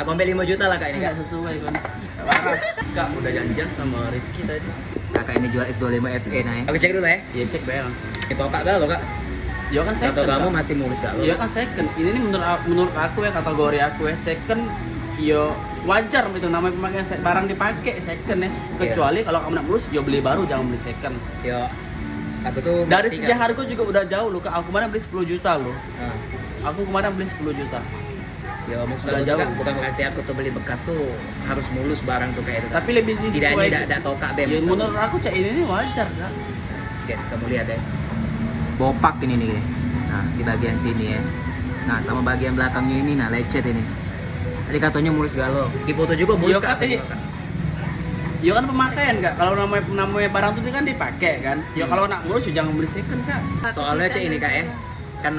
Aku ambil 5 juta lah kak ini kak. Nggak sesuai kan. Waras. Kak udah janjian sama Rizky tadi. Kakak ini jual S25 FE nah ya. Aku cek dulu ya. Iya cek bayar langsung. Itu kak galau kak. Ya kan Atau second. kamu Kak. masih mulus galau? Iya kan second. Ini nih menurut aku ya kategori aku ya second. Yo wajar itu namanya pemakaian barang dipakai second ya. Kecuali kalau kamu nak mulus, yo beli baru jangan beli second. Yo. Aku tuh Dari ngerti, segi Kak. harga juga udah jauh loh kak. Aku kemarin beli 10 juta loh. Ah. Aku kemarin beli 10 juta. Ya maksud Udah aku jauh. Kak, bukan berarti aku tuh beli bekas tuh harus mulus barang tuh kayak itu. Tapi lebih setidaknya tidak tokak BEM. Ya, menurut aku cak ini wajar kak. Guys, kamu lihat ya. Bopak ini nih. Nah, di bagian sini ya. Nah, sama bagian belakangnya ini nah lecet ini. Tadi katanya mulus galau. Di foto juga mulus Iya, Kak, Kak, iya. Kak. Ya kan pemakaian kak. Kalau namanya barang itu kan dipakai kan. Ya kalau nak mulus ya jangan beli second kak. Soalnya cek ini Kak ya. Kan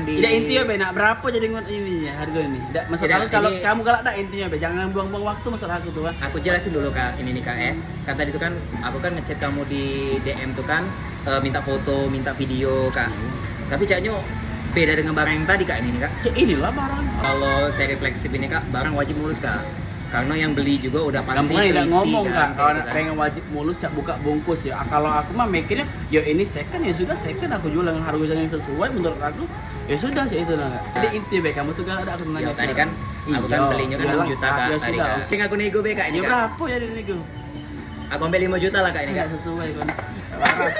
di Tidak intinya be nak berapa jadi ini ya harga ini. Tidak maksud Tidak, aku kalau ini- kamu galak tak intinya be jangan buang-buang waktu maksud aku tuh kan. Aku jelasin dulu Kak, ini nih Kak ya. Kan tadi tuh kan aku kan ngechat kamu di DM tuh kan minta foto, minta video Kak. Tapi caknya beda dengan barang yang tadi Kak ini nih Kak. Cek inilah barang. Kalau seri flagship ini Kak, barang wajib mulus Kak. Karena yang beli juga udah pasti Kamu kan tidak teliti, ngomong kan, kak, kayak kalau gitu kan. pengen wajib mulus cak buka bungkus ya. Kalau aku mah mikirnya, ya ini second ya sudah second aku jual dengan harga yang sesuai menurut aku. Ya sudah sih itu lah. Jadi inti be kamu tuh gak ada aku nanya. Ya, tadi kan aku kan belinya kan 6 juta Kak. Ya Tadi sudah. Kak. Tinggal aku nego be Kak ini Ya Kak. berapa ya ini gue? Aku ambil 5 juta lah Kak ini Kak. Nggak sesuai kan. Waras.